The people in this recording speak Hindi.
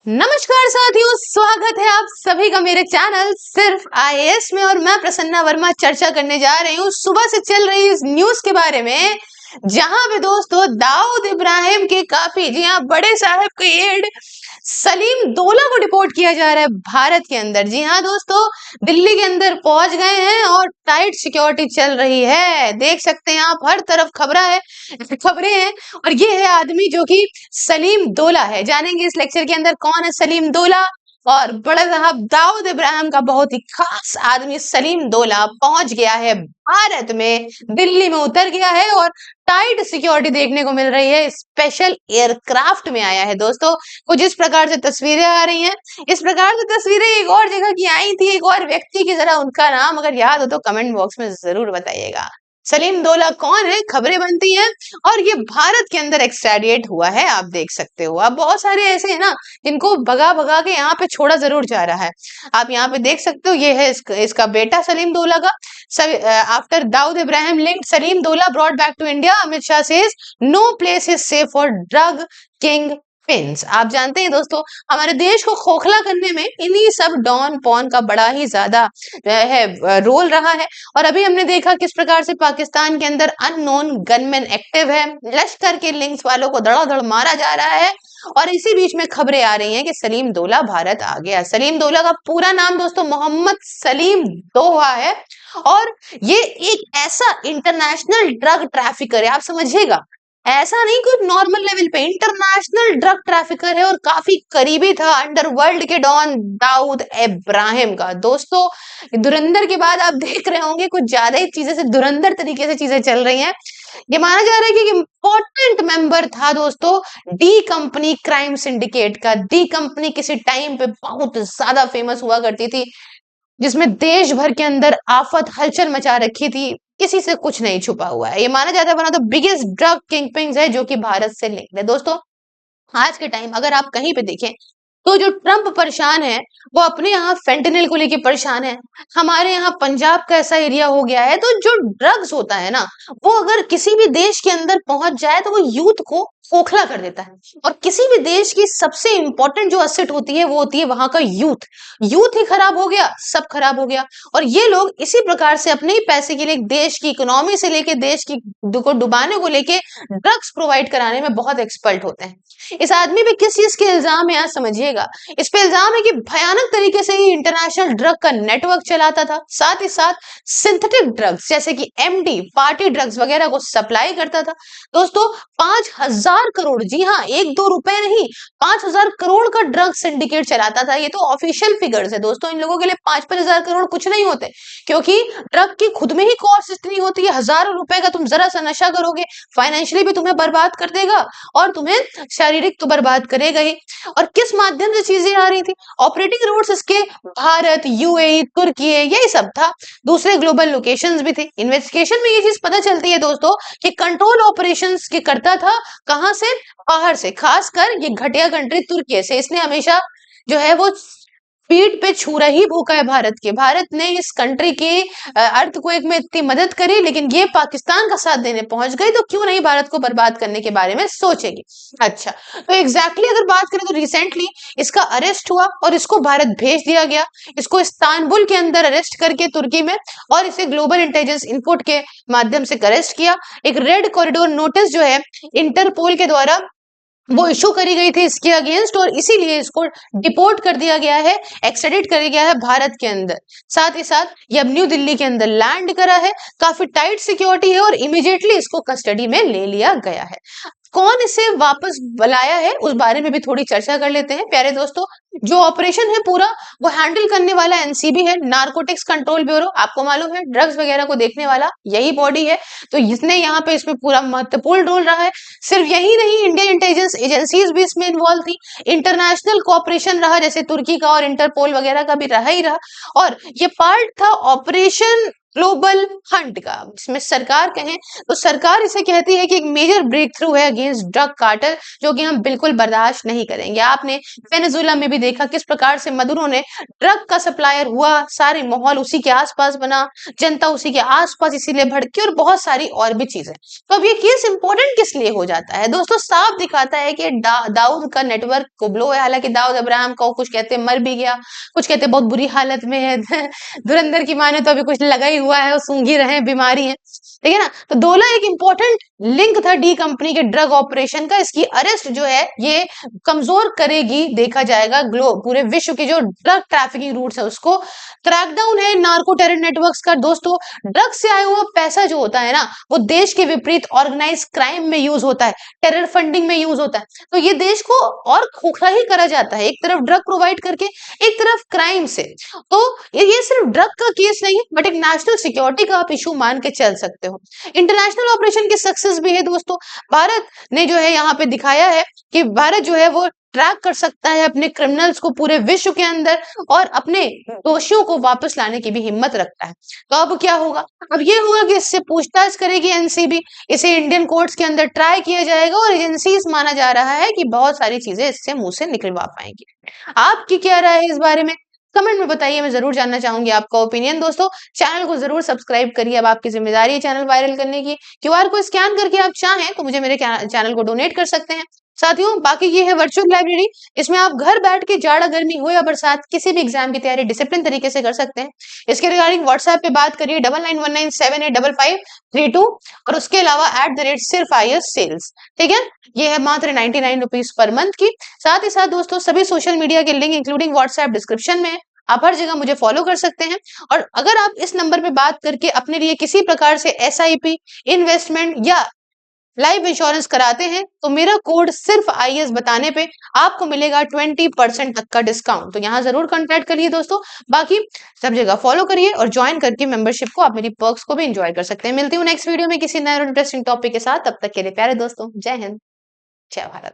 नमस्कार साथियों, स्वागत है आप सभी का मेरे चैनल सिर्फ आईएएस में। और मैं प्रसन्ना वर्मा चर्चा करने जा रही हूँ सुबह से चल रही इस न्यूज के बारे में, जहां पे दोस्तों दाऊद इब्राहिम के काफी जी हाँ बड़े साहब के एड सलीम दोला को डिपोर्ट किया जा रहा है भारत के अंदर। जी हाँ दोस्तों, दिल्ली के अंदर पहुंच गए हैं और टाइट सिक्योरिटी चल रही है। देख सकते हैं आप, हर तरफ खबरें हैं। और ये है आदमी जो कि सलीम दोला है। जानेंगे इस लेक्चर के अंदर कौन है सलीम दोला। और बड़ा साहब दाऊद इब्राहिम का बहुत ही खास आदमी सलीम दोला पहुंच गया है भारत में, दिल्ली में उतर गया है और टाइट सिक्योरिटी देखने को मिल रही है। स्पेशल एयरक्राफ्ट में आया है दोस्तों। कुछ इस प्रकार से तस्वीरें आ रही हैं। इस प्रकार से तस्वीरें एक और जगह की आई थी, एक और व्यक्ति की, जरा उनका नाम अगर याद हो तो कमेंट बॉक्स में जरूर बताइएगा। सलीम दोला कौन है, खबरें बनती हैं और ये भारत के अंदर एक्सट्राडिएट हुआ है। आप देख सकते हो, अब बहुत सारे ऐसे हैं ना जिनको भगा भगा के यहाँ पे छोड़ा जरूर जा रहा है। आप यहाँ पे देख सकते हो, ये है इसका बेटा सलीम दोला का। After Dawood Ibrahim linked Salim Dola brought back to India, Amit Shah says no place is safe for drug kingpins. आप जानते हैं दोस्तों, हमारे देश को खोखला करने में इन्हीं सब डॉन पॉन का बड़ा ही ज्यादा रोल रहा है। और अभी हमने देखा किस प्रकार से पाकिस्तान के अंदर अननोन गनमैन एक्टिव है, लश्कर के लिंक्स वालों को धड़ाधड़ मारा जा रहा है। और इसी बीच में खबरें आ रही हैं कि सलीम दोला भारत आ गया। सलीम दोला का पूरा नाम दोस्तों मोहम्मद सलीम दोहा है और ये एक ऐसा इंटरनेशनल ड्रग ट्रैफिकर है। आप समझिएगा, ऐसा नहीं कोई नॉर्मल लेवल पे, इंटरनेशनल ड्रग ट्रैफिकर है और काफी करीबी था अंडरवर्ल्ड के डॉन दाऊद इब्राहिम का। दोस्तों धुरंधर के बाद आप देख रहे होंगे कुछ ज्यादा ही चीजें से धुरंधर तरीके से चीजें चल रही हैं। ये माना जा रहा है कि इंपॉर्टेंट मेंबर था दोस्तों डी कंपनी क्राइम सिंडिकेट का। डी कंपनी किसी टाइम पे बहुत ज्यादा फेमस हुआ करती थी, जिसमें देश भर के अंदर आफत हलचल मचा रखी थी। किसी से कुछ नहीं छुपा हुआ है। ये माना जाता है one of the biggest drug kingpins है जो कि भारत से लिंक्ड है। दोस्तों आज के टाइम अगर आप कहीं पे देखें तो जो ट्रंप परेशान है वो अपने यहाँ फेंटेनिल को लेके परेशान है। हमारे यहाँ पंजाब का ऐसा एरिया हो गया है। तो जो ड्रग्स होता है ना, वो अगर किसी भी देश के अंदर पहुंच जाए तो वो यूथ को खोखला कर देता है। और किसी भी देश की सबसे इंपॉर्टेंट जो असेट होती है वो होती है वहां का यूथ। यूथ ही खराब हो गया, सब खराब हो गया। और ये लोग इसी प्रकार से अपने ही पैसे के लिए देश की इकोनॉमी से लेके देश की को डुबाने को लेके ड्रग्स प्रोवाइड कराने में बहुत एक्सपर्ट होते हैं। इस आदमी पे किस चीज के इल्जाम है, आज समझिएगा। इस पे इल्जाम है कि भयानक तरीके से ही इंटरनेशनल ड्रग का नेटवर्क चलाता था, साथ ही साथ सिंथेटिक ड्रग्स जैसे कि एमडी, पार्टी ड्रग्स वगैरह को सप्लाई करता था। दोस्तों 5,000 करोड़, जी हाँ, 1-2 रुपए नहीं, 5,000 करोड़ का ड्रग सिंडिकेट चलाता था। ये तो ऑफिशियल फिगर्स है दोस्तों। इन लोगों के लिए 5-5 हजार करोड़ कुछ नहीं होते, क्योंकि ड्रग की खुद में ही कॉस्ट इतनी होती है। हजारों रुपए का तुम जरा सा नशा करोगे, फाइनेंशियली भी तुम्हें बर्बाद कर देगा और तुम्हें शारीरिक तो बर्बाद करेगा ही। और किस माध्यम से चीजें आ रही थी, ऑपरेटिंग रूट्स इसके भारत, यूएई, तुर्की, यही सब था। दूसरे ग्लोबल लोकेशंस भी थे। इन्वेस्टिगेशन में ये चीज पता चलती है दोस्तों कि कंट्रोल ऑपरेशंस के करता था कहां से, बाहर से, खासकर ये घटिया कंट्री तुर्की से। इसने हमेशा जो है वो पीठ पे छुरा ही भूखा है भारत के। भारत ने इस कंट्री के अर्थक्वेक में इतनी मदद करी, लेकिन ये पाकिस्तान का साथ देने पहुंच गई, तो क्यों नहीं भारत को बर्बाद करने के बारे में सोचेगी। अच्छा, तो एग्जैक्टली अगर बात करें तो रिसेंटली इसका अरेस्ट हुआ और इसको भारत भेज दिया गया। इसको इस्तांबुल के अंदर अरेस्ट करके तुर्की में, और इसे ग्लोबल इंटेलिजेंस इनपुट के माध्यम से अरेस्ट किया। एक रेड कॉरिडोर नोटिस जो है इंटरपोल के द्वारा वो इशू करी गई थी इसके अगेंस्ट, और इसीलिए इसको डिपोर्ट कर दिया गया है, एक्सट्रेडिट कर दिया गया है भारत के अंदर। साथ ही साथ ये अब न्यू दिल्ली के अंदर लैंड करा है। काफी टाइट सिक्योरिटी है और इमीडिएटली इसको कस्टडी में ले लिया गया है। कौन इसे वापस बुलाया है उस बारे में भी थोड़ी चर्चा कर लेते हैं प्यारे दोस्तों। जो ऑपरेशन है पूरा वो हैंडल करने वाला एनसीबी है, नारकोटिक्स कंट्रोल ब्यूरो। आपको मालूम है ड्रग्स वगैरह को देखने वाला यही बॉडी है, तो इसने यहाँ पे इसमें पूरा महत्वपूर्ण रोल रहा है। सिर्फ यही नहीं, इंडियन इंटेलिजेंस एजेंसीज भी इसमें इन्वॉल्व थी। इंटरनेशनल कोऑपरेशन रहा, जैसे तुर्की का और इंटरपोल वगैरह का भी रहा ही रहा। और ये पार्ट था ऑपरेशन ग्लोबल हंट का, जिसमें सरकार कहें तो सरकार इसे कहती है कि एक मेजर ब्रेक थ्रू है अगेंस्ट ड्रग कार्टेल, जो कि हम बिल्कुल बर्दाश्त नहीं करेंगे। आपने वेनेजुएला में भी देखा किस प्रकार से मदुरो ने ड्रग का सप्लायर हुआ, सारे माहौल उसी के आसपास बना, जनता उसी के आसपास इसीलिए भड़की और बहुत सारी और भी चीजें। तो अब ये केस इंपॉर्टेंट किस लिए हो जाता है दोस्तों? साफ दिखाता है कि दाऊद का नेटवर्क को ब्लो है। हालांकि दाऊद अब्राहम को कुछ कहते हैं मर भी गया, कुछ कहते हैं बहुत बुरी हालत में है धुरंधर की माने तो अभी कुछ लगा ही हुआ है, सूंघी रहे, बीमारी है, ठीक है ना। तो डोला एक इंपॉर्टेंट लिंक था डी कंपनी के ड्रग ऑपरेशन का। इसकी अरेस्ट जो है ये कमजोर करेगी, देखा जाएगा पूरे विश्व के जो ड्रग ट्रैफिकिंग रूट्स है उसको। क्रैकडाउन है नार्को टेरर नेटवर्क्स का दोस्तों। ड्रग से आया हुआ पैसा जो होता है ना वो देश के विपरीत ऑर्गेनाइज क्राइम में यूज होता है, टेरर फंडिंग में यूज होता है। तो ये देश को और खोखला ही करा जाता है, एक तरफ ड्रग प्रोवाइड करके, एक तरफ क्राइम से। तो ये सिर्फ ड्रग का केस नहीं है बट एक नेशनल सिक्योरिटी का आप इशू मान के चल सकते हो। इंटरनेशनल ऑपरेशन की सक्सेस भी है दोस्तों। भारत ने जो है यहाँ पे दिखाया है कि भारत जो है वो ट्रैक कर सकता है अपने क्रिमिनल्स को पूरे विश्व के अंदर और अपने दोषियों को वापस लाने की भी हिम्मत रखता है। तो अब क्या होगा? अब ये होगा कि इससे पूछताछ करेगी एनसीबी, इसे इंडियन कोर्ट्स के अंदर ट्राई किया जाएगा और एजेंसीज माना जा रहा है कि बहुत सारी चीजें इससे मुंह से निकलवा पाएंगी। आपकी क्या राय है इस बारे में? कमेंट में बताइए, मैं जरूर जानना चाहूंगी आपका ओपिनियन। दोस्तों चैनल को जरूर सब्सक्राइब करिए, अब आपकी जिम्मेदारी है चैनल वायरल करने की। क्यूआर को स्कैन करके आप चाहें तो मुझे मेरे चैनल को डोनेट कर सकते हैं। साथियों बाकी ये है वर्चुअल लाइब्रेरी, इसमें आप घर बैठ के जाड़ा गर्मी हो या बरसात किसी भी एग्जाम की तैयारी डिसिप्लिन तरीके से कर सकते हैं। इसके रिगार्डिंग व्हाट्सएप पे बात करिए 9919785532 और उसके अलावा @सिर्फ IAS सेल्स, ठीक है। ये है मात्र 99 रुपीज पर मंथ की। साथ ही साथ दोस्तों सभी सोशल मीडिया के लिंक इंक्लूडिंग व्हाट्सएप डिस्क्रिप्शन में है, आप हर जगह मुझे फॉलो कर सकते हैं। और अगर आप इस नंबर पे बात करके अपने लिए किसी प्रकार से SIP, इन्वेस्टमेंट या लाइफ इंश्योरेंस कराते हैं तो मेरा कोड सिर्फ IAS बताने पे आपको मिलेगा 20% तक का डिस्काउंट। तो यहाँ जरूर कॉन्टैक्ट करिए दोस्तों। बाकी सब जगह फॉलो करिए और ज्वाइन करके मेंबरशिप को आप मेरी पर्क्स को भी एंजॉय कर सकते हैं। मिलती हूँ नेक्स्ट वीडियो में किसी नए इंटरेस्टिंग टॉपिक के साथ, तब तक के लिए प्यारे दोस्तों जय हिंद, जय भारत।